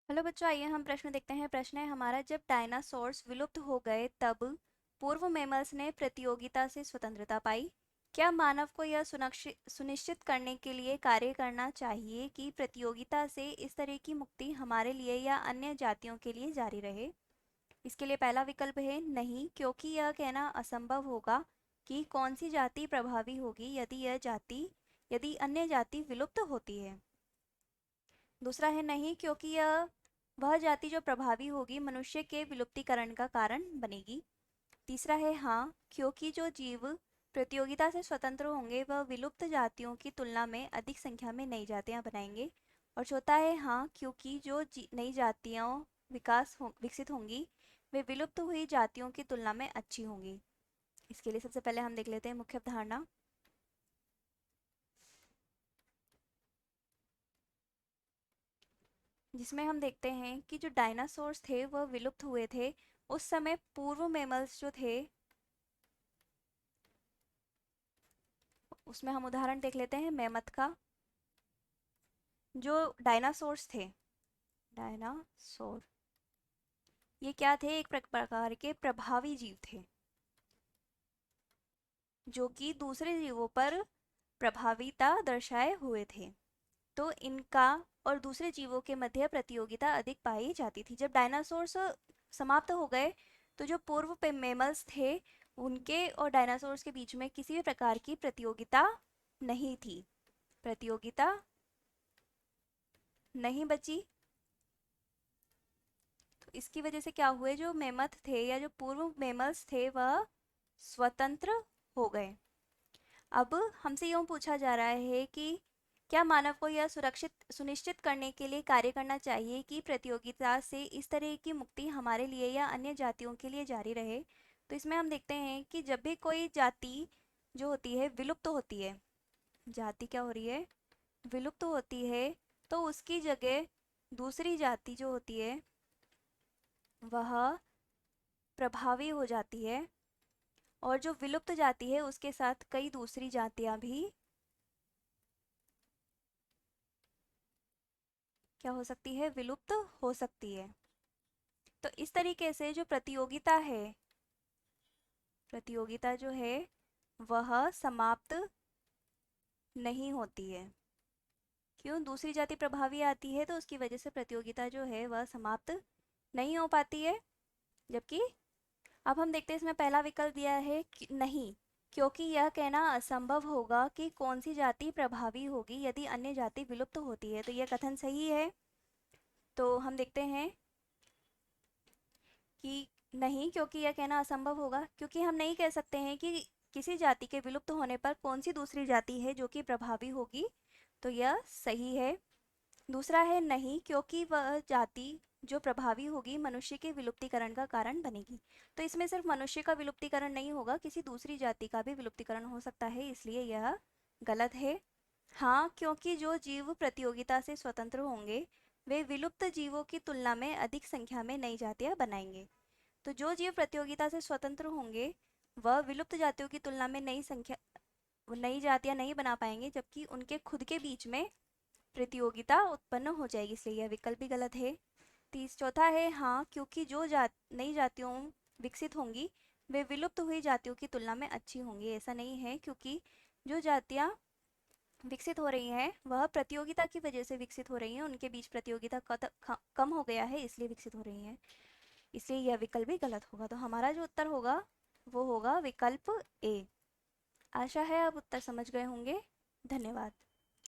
Hello बच्चों, आइए हम प्रश्न देखते हैं। प्रश्न है हमारा, जब डायनासोर्स विलुप्त हो गए तब पूर्व मैमल्स ने प्रतियोगिता से स्वतंत्रता पाई। क्या मानव को यह सुनिश्चित करने के लिए कार्य करना चाहिए कि प्रतियोगिता से इस तरह की मुक्ति हमारे लिए या अन्य जातियों के लिए जारी रहे? इसके लिए पहला विकल्प है नहीं, क्योंकि यह कहना असंभव होगा कि कौन सी जाति प्रभावी होगी यदि अन्य जाति विलुप्त होती है। दूसरा है नहीं, क्योंकि यह वह जाति जो प्रभावी होगी मनुष्य के विलुप्तीकरण का कारण बनेगी। तीसरा है हाँ, क्योंकि जो जीव प्रतियोगिता से स्वतंत्र होंगे वह विलुप्त जातियों की तुलना में अधिक संख्या में नई जातियां बनाएंगे। और चौथा है हाँ, क्योंकि जो नई जातियां विकसित होंगी वे विलुप्त हुई जातियों की तुलना में अच्छी होंगी। इसके लिए सबसे पहले हम देख लेते हैं मुख्य अवधारणा, जिसमें हम देखते हैं कि जो डायनासोर्स थे वह विलुप्त हुए थे। उस समय पूर्व मैमल्स जो थे, उसमें हम उदाहरण देख लेते हैं मैमथ का। जो डायनासोर्स थे, डायनासोर, ये क्या थे? एक प्रकार के प्रभावी जीव थे जो कि दूसरे जीवों पर प्रभाविता दर्शाए हुए थे। तो इनका और दूसरे जीवों के मध्य प्रतियोगिता अधिक पाई जाती थी। जब डायनासोर्स समाप्त हो गए तो जो पूर्व मैमल्स थे उनके और डायनासोर्स के बीच में किसी भी प्रकार की प्रतियोगिता नहीं थी। प्रतियोगिता नहीं बची। तो इसकी वजह से क्या हुए, जो मेमथ थे या जो पूर्व मेमल्स थे वह स्वतंत्र हो गए। अब हमसे यूं पूछा जा रहा है कि क्या मानव को यह सुनिश्चित करने के लिए कार्य करना चाहिए कि प्रतियोगिता से इस तरह की मुक्ति हमारे लिए या अन्य जातियों के लिए जारी रहे? तो इसमें हम देखते हैं कि जब भी कोई जाति जो होती है विलुप्त होती है, जाति क्या हो रही है? विलुप्त होती है, तो उसकी जगह दूसरी जाति जो होती है वह प्रभावी हो जाती है। और जो विलुप्त जाति है उसके साथ कई दूसरी जातियां भी क्या हो सकती है? विलुप्त हो सकती है। तो इस तरीके से जो प्रतियोगिता जो है वह समाप्त नहीं होती है। क्यों? दूसरी जाति प्रभावी आती है तो उसकी वजह से प्रतियोगिता जो है वह समाप्त नहीं हो पाती है। जबकि अब हम देखते हैं, इसमें पहला विकल्प दिया है कि नहीं, क्योंकि यह कहना असंभव होगा कि कौन सी जाति प्रभावी होगी यदि अन्य जाति विलुप्त होती है। तो यह कथन सही है। तो हम देखते हैं कि नहीं, क्योंकि यह कहना असंभव होगा, क्योंकि हम नहीं कह सकते हैं कि किसी जाति के विलुप्त होने पर कौन सी दूसरी जाति है जो कि प्रभावी होगी। तो यह सही है। दूसरा है नहीं, क्योंकि वह जाति जो प्रभावी होगी मनुष्य के विलुप्तीकरण का कारण बनेगी। तो इसमें सिर्फ मनुष्य का विलुप्तीकरण नहीं होगा, किसी दूसरी जाति का भी विलुप्तीकरण हो सकता है, इसलिए यह गलत है। हाँ, क्योंकि जो जीव प्रतियोगिता से स्वतंत्र होंगे वे विलुप्त जीवों की तुलना में अधिक संख्या में नई जातियां बनाएंगे। तो जो जीव प्रतियोगिता से स्वतंत्र होंगे वह विलुप्त जातियों की तुलना में नई जातियां नहीं बना पाएंगे, जबकि उनके खुद के बीच में प्रतियोगिता उत्पन्न हो जाएगी, इसलिए यह विकल्प भी गलत है। चौथा है हाँ, क्योंकि नई जातियों विकसित होंगी वे विलुप्त हुई जातियों की तुलना में अच्छी होंगी। ऐसा नहीं है, क्योंकि जो जातियां विकसित हो रही हैं वह प्रतियोगिता की वजह से विकसित हो रही हैं, उनके बीच प्रतियोगिता कम हो गया है इसलिए विकसित हो रही हैं। इसलिए यह विकल्प भी गलत होगा। तो हमारा जो उत्तर होगा वो होगा विकल्प ए। आशा है आप उत्तर समझ गए होंगे। धन्यवाद।